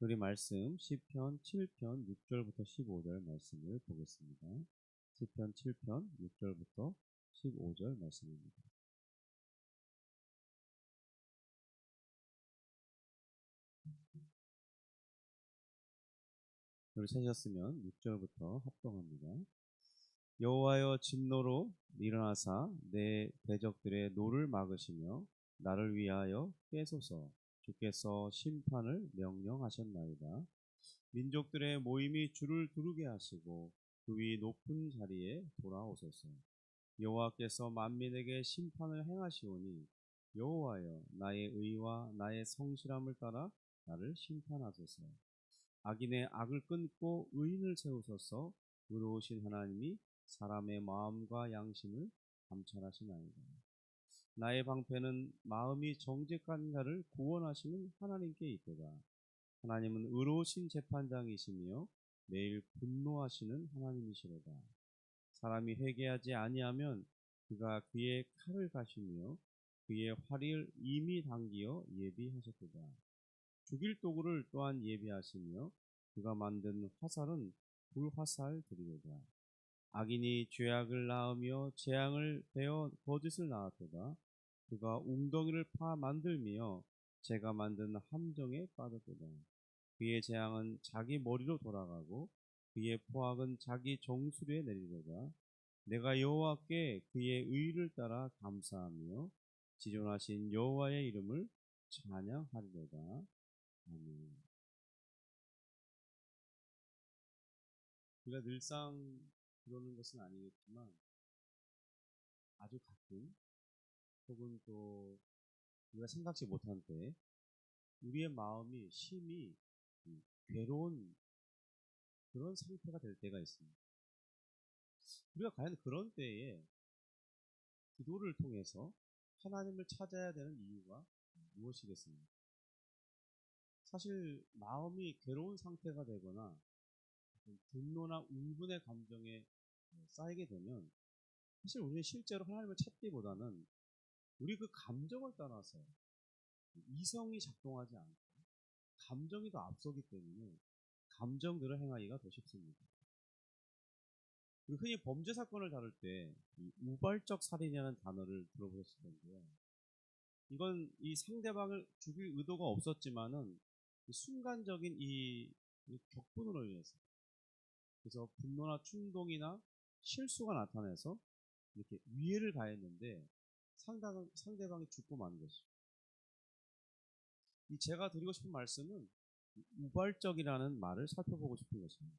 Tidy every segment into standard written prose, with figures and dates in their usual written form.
우리 말씀 시편 7편 6절부터 15절 말씀을 보겠습니다. 시편 7편 6절부터 15절 말씀입니다. 우리 찾으셨으면 6절부터 합동합니다. 여호와여 진노로 일어나사 내 대적들의 노를 막으시며 나를 위하여 깨소서. 주께서 심판을 명령하셨나이다. 민족들의 모임이 주를 두르게 하시고 그 위 높은 자리에 돌아오소서. 여호와께서 만민에게 심판을 행하시오니 여호와여 나의 의와 나의 성실함을 따라 나를 심판하소서. 악인의 악을 끊고 의인을 세우소서. 의로우신 하나님이 사람의 마음과 양심을 감찰하시나이다. 나의 방패는 마음이 정직한 자를 구원하시는 하나님께 있도다. 하나님은 의로우신 재판장이시며 매일 분노하시는 하나님이시로다. 사람이 회개하지 아니하면 그가 그의 칼을 가시며 그의 활을 이미 당기어 예비하셨도다. 죽일 도구를 또한 예비하시며 그가 만든 화살은 불화살들이로다. 악인이 죄악을 낳으며 재앙을 베어 거짓을 낳았도다. 그가 웅덩이를 파 만들며 제가 만든 함정에 빠졌도다. 그의 재앙은 자기 머리로 돌아가고 그의 포악은 자기 정수리에 내리도다. 내가 여호와께 그의 의를 따라 감사하며 지존하신 여호와의 이름을 찬양하리로다. 아멘. 우리가 늘상 그러는 것은 아니겠지만 아주 가끔 혹은 또 우리가 생각지 못한 때 우리의 마음이 심히 괴로운 그런 상태가 될 때가 있습니다. 우리가 과연 그런 때에 기도를 통해서 하나님을 찾아야 되는 이유가 무엇이겠습니까? 사실 마음이 괴로운 상태가 되거나 분노나 울분의 감정에 쌓이게 되면 사실 우리는 실제로 하나님을 찾기보다는 우리 그 감정을 따라서 이성이 작동하지 않고 감정이 더 앞서기 때문에 감정대로 행하기가 더 쉽습니다. 흔히 범죄 사건을 다룰 때 우발적 살인이라는 단어를 들어보셨을 텐데요. 이건 이 상대방을 죽일 의도가 없었지만은 순간적인 이 격분으로 인해서 그래서 분노나 충동이나 실수가 나타나서 이렇게 위해를 가했는데 상대방이 죽고 마는 것이죠. 제가 드리고 싶은 말씀은 우발적이라는 말을 살펴보고 싶은 것입니다.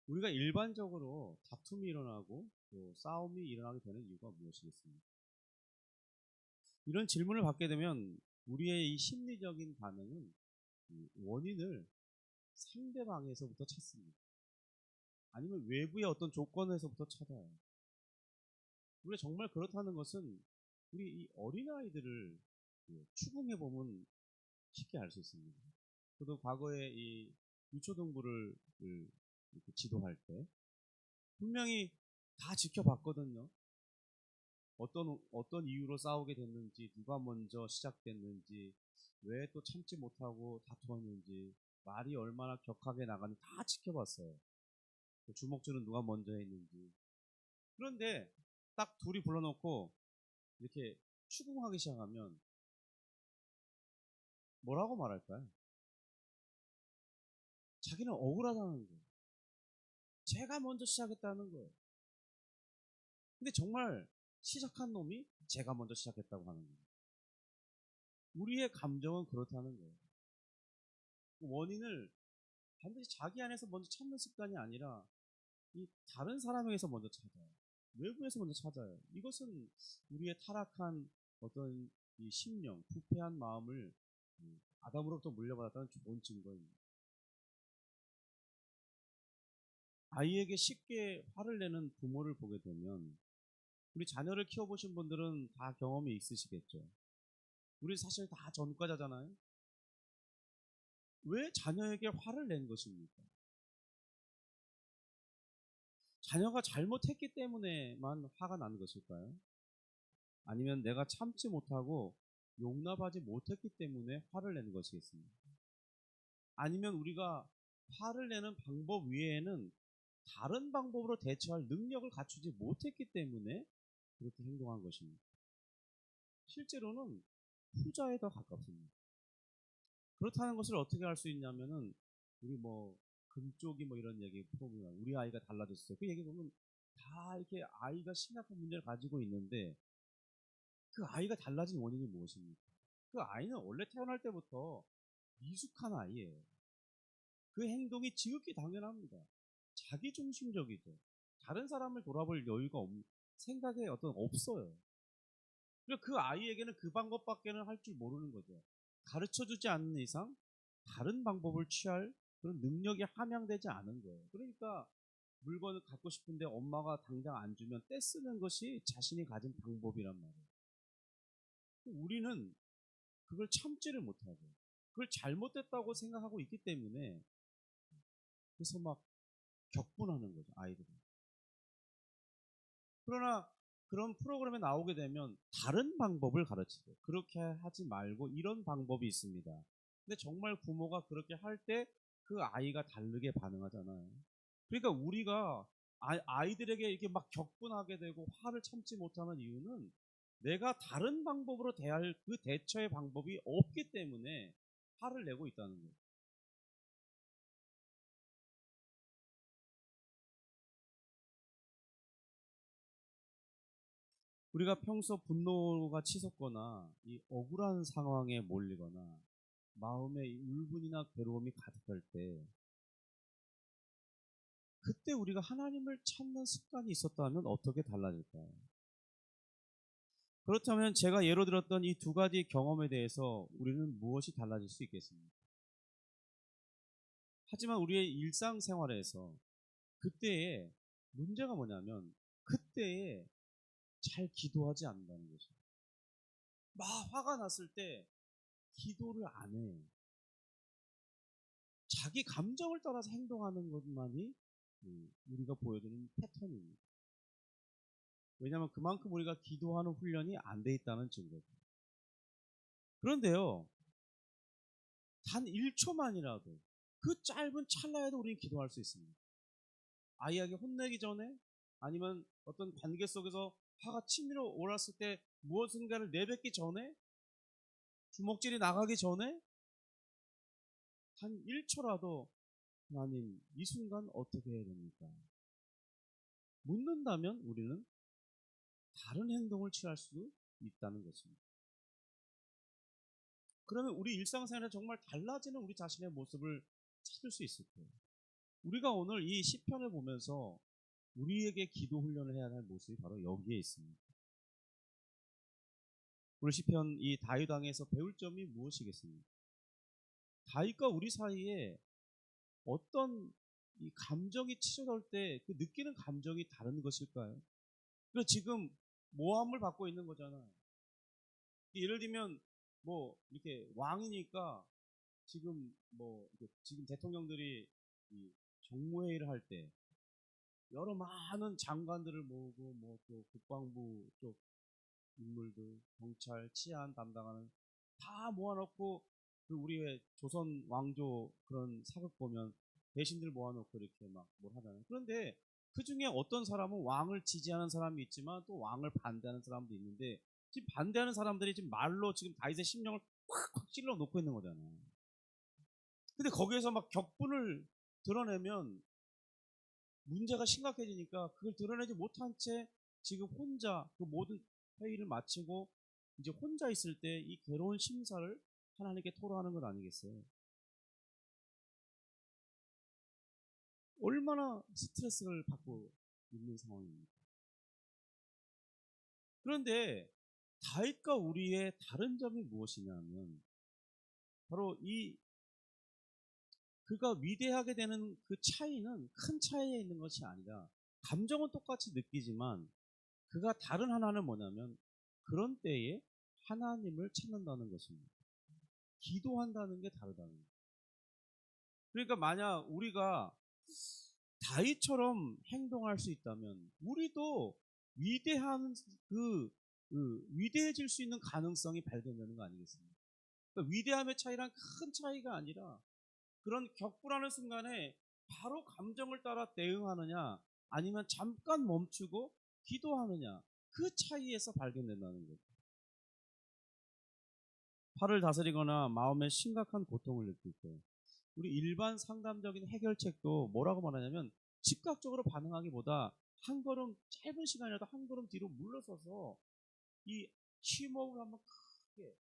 우리가 일반적으로 다툼이 일어나고 또 싸움이 일어나게 되는 이유가 무엇이겠습니까? 이런 질문을 받게 되면 우리의 이 심리적인 반응은 원인을 상대방에서부터 찾습니다. 아니면 외부의 어떤 조건에서부터 찾아요. 우리가 정말 그렇다는 것은 우리 이 어린아이들을 추궁해 보면 쉽게 알 수 있습니다. 저도 과거에 이 유초등부를 이렇게 지도할 때 분명히 다 지켜봤거든요. 어떤 이유로 싸우게 됐는지, 누가 먼저 시작됐는지, 왜 또 참지 못하고 다투었는지, 말이 얼마나 격하게 나가는지 다 지켜봤어요. 주먹질은 누가 먼저 했는지. 그런데 딱 둘이 불러놓고 이렇게 추궁하기 시작하면 뭐라고 말할까요? 자기는 억울하다는 거예요. 제가 먼저 시작했다는 거예요. 근데 정말 시작한 놈이 제가 먼저 시작했다고 하는 거예요. 우리의 감정은 그렇다는 거예요. 원인을 반드시 자기 안에서 먼저 찾는 습관이 아니라 이 다른 사람에게서 먼저 찾아요. 외부에서 먼저 찾아요. 이것은 우리의 타락한 어떤 이 심령, 부패한 마음을 아담으로부터 물려받았다는 좋은 증거입니다. 아이에게 쉽게 화를 내는 부모를 보게 되면 우리 자녀를 키워보신 분들은 다 경험이 있으시겠죠. 우리 사실 다 전과자잖아요. 왜 자녀에게 화를 낸 것입니까? 자녀가 잘못했기 때문에만 화가 나는 것일까요? 아니면 내가 참지 못하고 용납하지 못했기 때문에 화를 내는 것이겠습니까? 아니면 우리가 화를 내는 방법 외에는 다른 방법으로 대처할 능력을 갖추지 못했기 때문에 그렇게 행동한 것입니다. 실제로는 후자에 더 가깝습니다. 그렇다는 것을 어떻게 알 수 있냐면은 우리 뭐 금쪽이 뭐 이런 얘기 풀어보면 우리 아이가 달라졌어요. 그 얘기 보면 다 이렇게 아이가 심각한 문제를 가지고 있는데 그 아이가 달라진 원인이 무엇입니까? 그 아이는 원래 태어날 때부터 미숙한 아이예요. 그 행동이 지극히 당연합니다. 자기중심적이죠. 다른 사람을 돌아볼 여유가 생각에 없어요. 그러니까 그 아이에게는 그 방법밖에는 할 줄 모르는 거죠. 가르쳐 주지 않는 이상 다른 방법을 취할 그런 능력이 함양되지 않은 거예요. 그러니까 물건을 갖고 싶은데 엄마가 당장 안 주면 떼쓰는 것이 자신이 가진 방법이란 말이에요. 우리는 그걸 참지를 못하고 그걸 잘못됐다고 생각하고 있기 때문에 그래서 막 격분하는 거죠, 아이들은. 그러나 그런 프로그램에 나오게 되면 다른 방법을 가르치죠. 그렇게 하지 말고 이런 방법이 있습니다. 근데 정말 부모가 그렇게 할 때 그 아이가 다르게 반응하잖아요. 그러니까 우리가 아이들에게 이렇게 막 격분하게 되고 화를 참지 못하는 이유는 내가 다른 방법으로 대할 그 대처의 방법이 없기 때문에 화를 내고 있다는 거예요. 우리가 평소 분노가 치솟거나 이 억울한 상황에 몰리거나 마음에 울분이나 괴로움이 가득할 때 그때 우리가 하나님을 찾는 습관이 있었다면 어떻게 달라질까요? 그렇다면 제가 예로 들었던 이 두 가지 경험에 대해서 우리는 무엇이 달라질 수 있겠습니까? 하지만 우리의 일상생활에서 그때에 문제가 뭐냐면 그때에 잘 기도하지 않는다는 것이에요. 막 화가 났을 때 기도를 안 해. 자기 감정을 따라서 행동하는 것만이 우리가 보여주는 패턴입니다. 왜냐하면 그만큼 우리가 기도하는 훈련이 안 돼 있다는 증거죠. 그런데요, 단 1초만이라도 그 짧은 찰나에도 우리는 기도할 수 있습니다. 아이에게 혼내기 전에 아니면 어떤 관계 속에서 화가 치밀어 올랐을 때 무엇인가를 내뱉기 전에 주먹질이 나가기 전에 단 1초라도 하나님 이 순간 어떻게 해야 됩니까? 묻는다면 우리는 다른 행동을 취할 수 있다는 것입니다. 그러면 우리 일상생활에 정말 달라지는 우리 자신의 모습을 찾을 수 있을 거예요. 우리가 오늘 이 시편을 보면서 우리에게 기도 훈련을 해야 할 모습이 바로 여기에 있습니다. 우리 시편 이 다윗 왕에서 배울 점이 무엇이겠습니까? 다윗과 우리 사이에 어떤 이 감정이 치솟을 때 그 느끼는 감정이 다른 것일까요? 그 지금 모함을 받고 있는 거잖아요. 예를 들면 뭐 이렇게 왕이니까 지금 뭐 지금 대통령들이 이 정무회의를 할 때 여러 많은 장관들을 모으고 뭐 또 국방부 쪽 인물들, 경찰, 치안 담당하는 다 모아놓고 그 우리의 조선 왕조 그런 사극 보면 대신들 모아놓고 이렇게 막 뭘 하잖아요. 그런데 그 중에 어떤 사람은 왕을 지지하는 사람이 있지만 또 왕을 반대하는 사람도 있는데 지금 반대하는 사람들이 지금 말로 지금 다윗의 심령을 콱콱 찔러 놓고 있는 거잖아요. 근데 거기에서 막 격분을 드러내면 문제가 심각해지니까 그걸 드러내지 못한 채 지금 혼자 그 모든 회의를 마치고 이제 혼자 있을 때 이 괴로운 심사를 하나님께 토로하는 것 아니겠어요? 얼마나 스트레스를 받고 있는 상황입니까? 그런데 다윗과 우리의 다른 점이 무엇이냐면 바로 이 그가 위대하게 되는 그 차이는 큰 차이에 있는 것이 아니라 감정은 똑같이 느끼지만 그가 다른 하나는 뭐냐면 그런 때에 하나님을 찾는다는 것입니다. 기도한다는 게 다르다는 거예요. 그러니까 만약 우리가 다윗처럼 행동할 수 있다면 우리도 위대한 위대해질 수 있는 가능성이 발견되는 거 아니겠습니까? 그러니까 위대함의 차이란 큰 차이가 아니라 그런 격분하는 순간에 바로 감정을 따라 대응하느냐, 아니면 잠깐 멈추고 기도하느냐, 그 차이에서 발견된다는 거죠. 팔을 다스리거나 마음에 심각한 고통을 느낄 때 우리 일반 상담적인 해결책도 뭐라고 말하냐면, 즉각적으로 반응하기보다 한 걸음, 짧은 시간이라도 한 걸음 뒤로 물러서서 이 심호흡을 한번 크게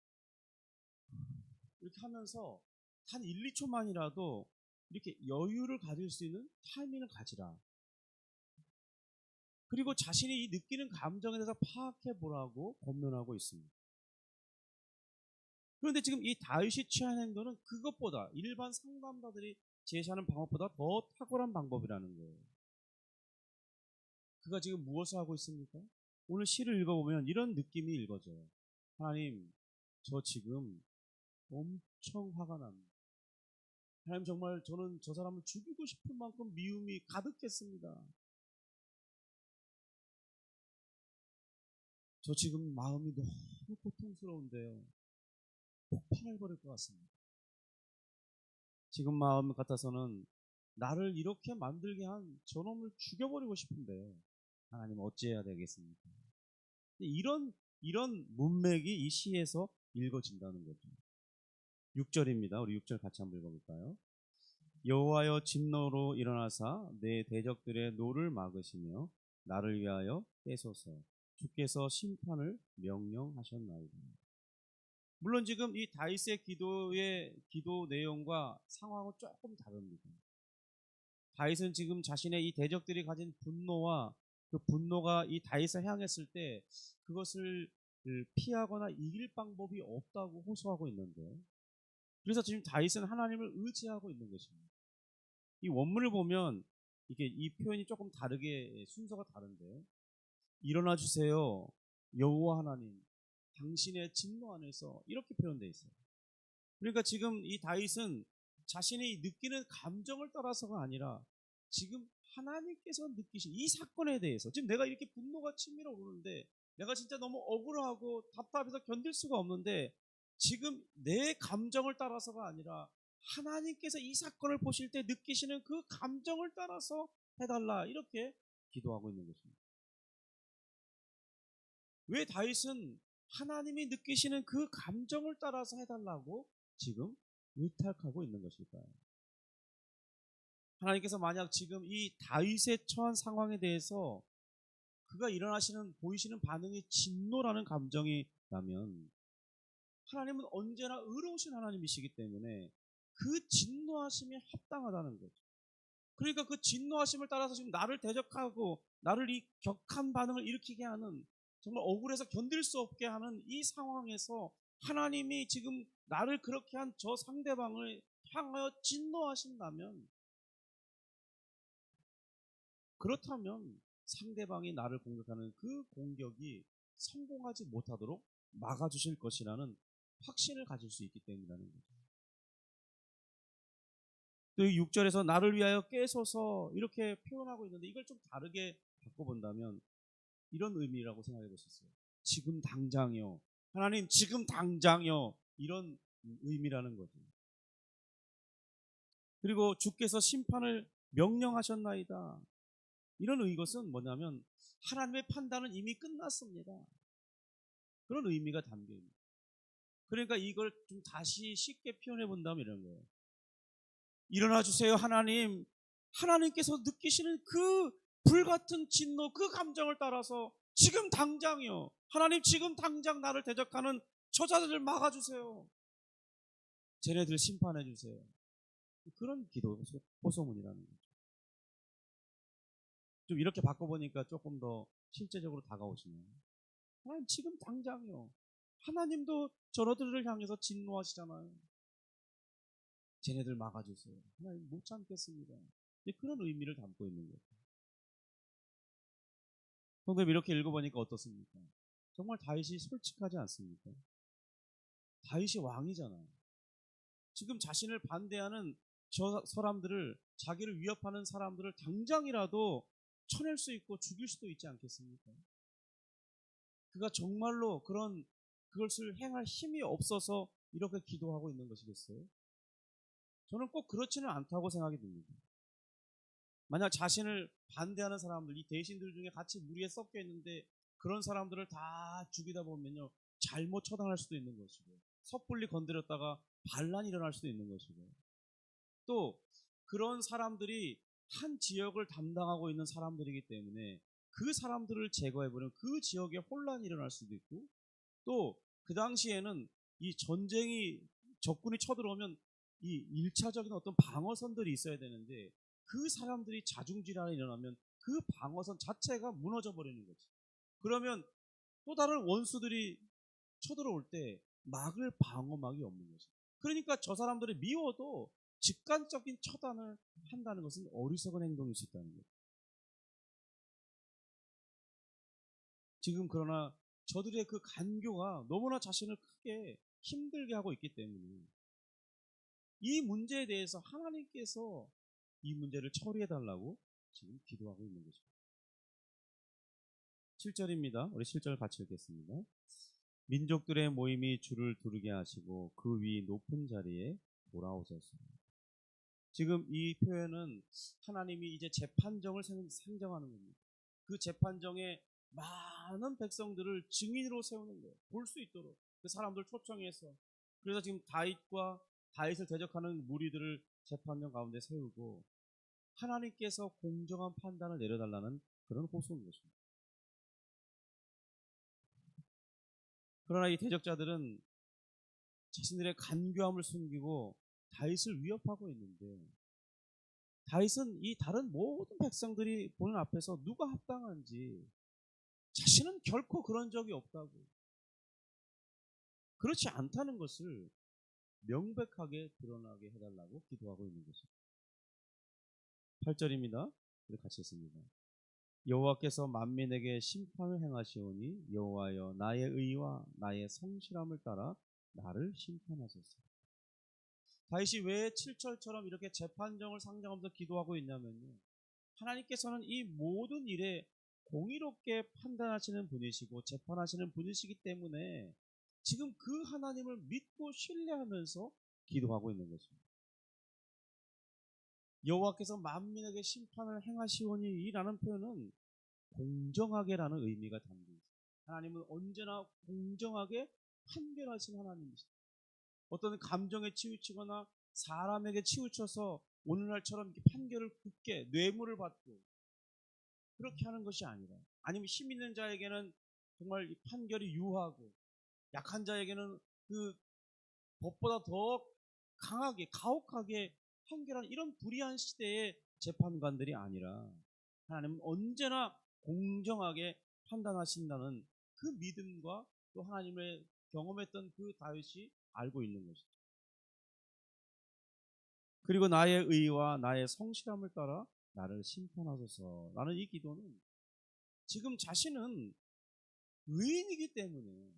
이렇게 하면서 단 1, 2초만이라도 이렇게 여유를 가질 수 있는 타이밍을 가지라. 그리고 자신이 이 느끼는 감정에 대해서 파악해 보라고 권면하고 있습니다. 그런데 지금 이 다윗이 취한 행동은 그것보다, 일반 상담가들이 제시하는 방법보다 더 탁월한 방법이라는 거예요. 그가 지금 무엇을 하고 있습니까? 오늘 시를 읽어보면 이런 느낌이 읽어져요. 하나님, 저 지금 엄청 화가 납니다. 하나님, 정말 저는 저 사람을 죽이고 싶을 만큼 미움이 가득했습니다. 저 지금 마음이 너무 고통스러운데요. 폭발해버릴 것 같습니다. 지금 마음 같아서는 나를 이렇게 만들게 한 저놈을 죽여버리고 싶은데 하나님 어찌해야 되겠습니까? 이런 문맥이 이 시에서 읽어진다는 거죠. 6절입니다. 우리 6절 같이 한번 읽어볼까요? 여호와여 진노로 일어나사 내 대적들의 노를 막으시며 나를 위하여 떼소서. 주께서 심판을 명령하셨나이다. 물론 지금 이 다윗의 기도 내용과 상황은 조금 다릅니다. 다윗은 지금 자신의 이 대적들이 가진 분노와 그 분노가 이 다윗을 향했을 때 그것을 피하거나 이길 방법이 없다고 호소하고 있는데, 그래서 지금 다윗은 하나님을 의지하고 있는 것입니다. 이 원문을 보면 이게 이 표현이 조금 다르게 순서가 다른데, 일어나 주세요 여호와 하나님, 당신의 진노 안에서, 이렇게 표현되어 있어요. 그러니까 지금 이 다윗은 자신이 느끼는 감정을 따라서가 아니라 지금 하나님께서 느끼신 이 사건에 대해서, 지금 내가 이렇게 분노가 치밀어 오르는데 내가 진짜 너무 억울하고 답답해서 견딜 수가 없는데, 지금 내 감정을 따라서가 아니라 하나님께서 이 사건을 보실 때 느끼시는 그 감정을 따라서 해달라, 이렇게 기도하고 있는 것입니다. 왜 다윗은 하나님이 느끼시는 그 감정을 따라서 해달라고 지금 의탁하고 있는 것일까요? 하나님께서 만약 지금 이 다윗의 처한 상황에 대해서 그가 보이시는 반응이 진노라는 감정이라면, 하나님은 언제나 의로우신 하나님이시기 때문에 그 진노하심이 합당하다는 거죠. 그러니까 그 진노하심을 따라서 지금 나를 대적하고 나를 이 격한 반응을 일으키게 하는, 정말 억울해서 견딜 수 없게 하는 이 상황에서 하나님이 지금 나를 그렇게 한 저 상대방을 향하여 진노하신다면, 그렇다면 상대방이 나를 공격하는 그 공격이 성공하지 못하도록 막아주실 것이라는 확신을 가질 수 있기 때문이라는 거죠. 또 6절에서 나를 위하여 깨소서, 이렇게 표현하고 있는데, 이걸 좀 다르게 바꿔본다면 이런 의미라고 생각해 볼 수 있어요. 지금 당장요. 하나님, 지금 당장요. 이런 의미라는 거죠. 그리고 주께서 심판을 명령하셨나이다. 이것은 뭐냐면 하나님의 판단은 이미 끝났습니다. 그런 의미가 담겨 있습니다. 그러니까 이걸 좀 다시 쉽게 표현해 본다면 이런 거예요. 일어나 주세요 하나님. 하나님께서 느끼시는 그 불같은 진노, 그 감정을 따라서 지금 당장이요. 하나님, 지금 당장 나를 대적하는 저자들을 막아주세요. 쟤네들 심판해 주세요. 그런 기도 호소문이라는 거죠. 좀 이렇게 바꿔보니까 조금 더 실제적으로 다가오시네요. 하나님, 지금 당장이요. 하나님도 저러들을 향해서 진노하시잖아요. 쟤네들 막아주세요. 하나님, 못 참겠습니다. 그런 의미를 담고 있는 거예요. 성도님, 이렇게 읽어보니까 어떻습니까? 정말 다윗이 솔직하지 않습니까? 다윗이 왕이잖아요. 지금 자신을 반대하는 저 사람들을, 자기를 위협하는 사람들을 당장이라도 쳐낼 수 있고 죽일 수도 있지 않겠습니까? 그가 정말로 그것을 행할 힘이 없어서 이렇게 기도하고 있는 것이겠어요? 저는 꼭 그렇지는 않다고 생각이 듭니다. 만약 자신을 반대하는 사람들, 이 대신들 중에 같이 무리에 섞여 있는데 그런 사람들을 다 죽이다 보면요, 잘못 처단할 수도 있는 것이고, 섣불리 건드렸다가 반란이 일어날 수도 있는 것이고, 또 그런 사람들이 한 지역을 담당하고 있는 사람들이기 때문에 그 사람들을 제거해버리면 그 지역에 혼란이 일어날 수도 있고, 또 그 당시에는 이 전쟁이 적군이 쳐들어오면 이 1차적인 어떤 방어선들이 있어야 되는데 그 사람들이 자중질환이 일어나면 그 방어선 자체가 무너져 버리는 거지. 그러면 또 다른 원수들이 쳐들어올 때 막을 방어막이 없는 거지. 그러니까 저 사람들이 미워도 직간적인 처단을 한다는 것은 어리석은 행동일 수 있다는 거예요. 지금 그러나 저들의 그 간교가 너무나 자신을 크게 힘들게 하고 있기 때문에 이 문제에 대해서 하나님께서 이 문제를 처리해 달라고 지금 기도하고 있는 것입니다. 7절입니다. 우리 7절 같이 읽겠습니다. 민족들의 모임이 주를 두르게 하시고 그 위 높은 자리에 돌아오소서. 지금 이 표현은 하나님이 이제 재판정을 상정하는 겁니다. 그 재판정에 많은 백성들을 증인으로 세우는 거예요. 볼 수 있도록 그 사람들 초청해서. 그래서 지금 다윗을 대적하는 무리들을 재판정 가운데 세우고 하나님께서 공정한 판단을 내려달라는 그런 호소인 것입니다. 그러나 이 대적자들은 자신들의 간교함을 숨기고 다윗을 위협하고 있는데 다윗은 이 다른 모든 백성들이 보는 앞에서 누가 합당한지 자신은 결코 그런 적이 없다고, 그렇지 않다는 것을 명백하게 드러나게 해달라고 기도하고 있는 것입니다. 8절입니다. 우리 같이 읽습니다. 여호와께서 만민에게 심판을 행하시오니 여호와여 나의 의와 나의 성실함을 따라 나를 심판하소서. 다윗이 왜 7절처럼 이렇게 재판정을 상정하면서 기도하고 있냐면요, 하나님께서는 이 모든 일에 공의롭게 판단하시는 분이시고 재판하시는 분이시기 때문에 지금 그 하나님을 믿고 신뢰하면서 기도하고 있는 것입니다. 여호와께서 만민에게 심판을 행하시오니 이라는 표현은 공정하게라는 의미가 담겨 있습니다. 하나님은 언제나 공정하게 판결하신 하나님이십니다. 어떤 감정에 치우치거나 사람에게 치우쳐서 오늘날처럼 이렇게 판결을 굳게 뇌물을 받고 그렇게 하는 것이 아니라, 아니면 힘 있는 자에게는 정말 이 판결이 유하고 약한 자에게는 그 법보다 더 강하게 가혹하게 판결하는 이런 불의한 시대의 재판관들이 아니라 하나님은 언제나 공정하게 판단하신다는 그 믿음과 또 하나님의 경험했던 그 다윗이 알고 있는 것이죠. 그리고 나의 의와 나의 성실함을 따라 나를 심판하소서 라는 이 기도는 지금 자신은 의인이기 때문에,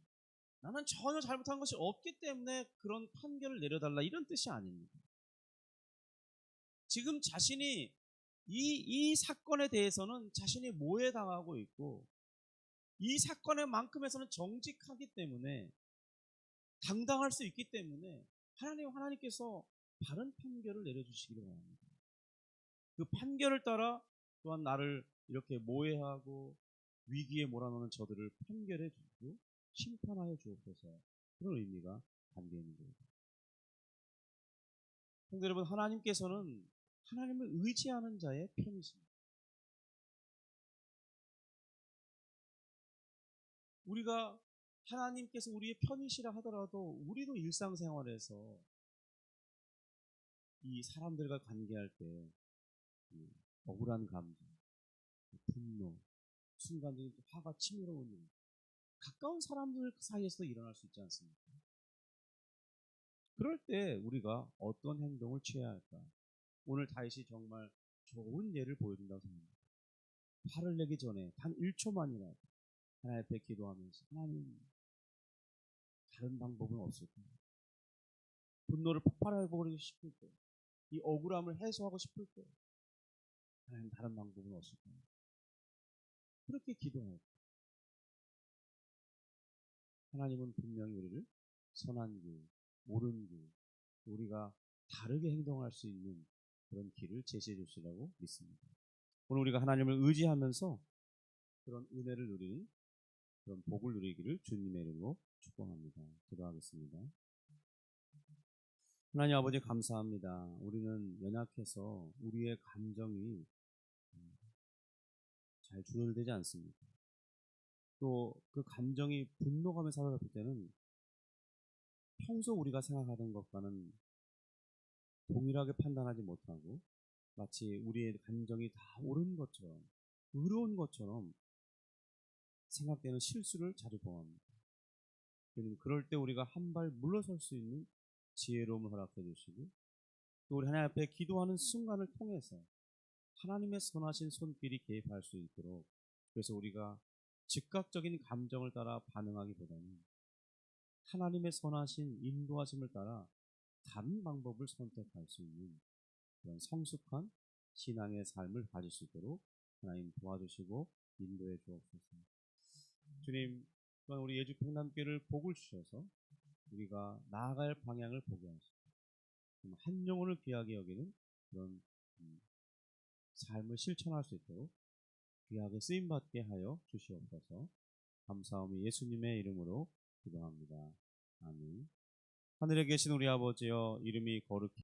나는 전혀 잘못한 것이 없기 때문에 그런 판결을 내려달라 이런 뜻이 아닙니다. 지금 자신이 이 사건에 대해서는 자신이 모해당하고 있고 이 사건의 만큼에서는 정직하기 때문에 당당할 수 있기 때문에 하나님께서 바른 판결을 내려주시기를 바랍니다. 그 판결을 따라 또한 나를 이렇게 모해하고 위기에 몰아넣는 저들을 판결해 주고 심판하여 주옵소서, 그런 의미가 담겨 있는 겁니다. 성도 여러분, 하나님께서는 하나님을 의지하는 자의 편이십니다. 우리가 하나님께서 우리의 편이시라 하더라도 우리도 일상생활에서 이 사람들과 관계할 때 억울한 감정, 분노, 순간적인 화가 치밀어오는 일, 가까운 사람들 사이에서도 일어날 수 있지 않습니까? 그럴 때 우리가 어떤 행동을 취해야 할까? 오늘 다윗이 정말 좋은 예를 보여준다고 생각합니다. 화를 내기 전에 단 1초만이라도 하나님 앞에 기도하면서 하나님, 다른 방법은 없을까요? 분노를 폭발해버리고 싶을 때, 이 억울함을 해소하고 싶을 때 하나님, 다른 방법은 없을까요? 그렇게 기도해요. 하나님은 분명히 우리를 선한 길, 옳은 길, 우리가 다르게 행동할 수 있는 그런 길을 제시해 주시라고 믿습니다. 오늘 우리가 하나님을 의지하면서 그런 은혜를 누리는 그런 복을 누리기를 주님의 이름으로 축복합니다. 기도하겠습니다. 하나님 아버지 감사합니다. 우리는 연약해서 우리의 감정이 잘 조절되지 않습니다. 또 그 감정이 분노감에 사로잡힐 때는 평소 우리가 생각하던 것과는 동일하게 판단하지 못하고 마치 우리의 감정이 다 옳은 것처럼 의로운 것처럼 생각되는 실수를 자주 범합니다. 주님, 그럴 때 우리가 한 발 물러설 수 있는 지혜로움을 허락해 주시고 또 우리 하나님 앞에 기도하는 순간을 통해서 하나님의 선하신 손길이 개입할 수 있도록, 그래서 우리가 즉각적인 감정을 따라 반응하기보다는 하나님의 선하신 인도하심을 따라 다른 방법을 선택할 수 있는 그런 성숙한 신앙의 삶을 가질 수 있도록 하나님 도와주시고 인도해 주옵소서. 주님, 또한 우리 예주 평남교회를 복을 주셔서 우리가 나아갈 방향을 보게 하시고 한 영혼을 귀하게 여기는 그런 삶을 실천할 수 있도록 귀하게 쓰임받게 하여 주시옵소서. 감사하며 예수님의 이름으로 기도합니다. 아멘. 하늘에 계신 우리 아버지여, 이름이 거룩히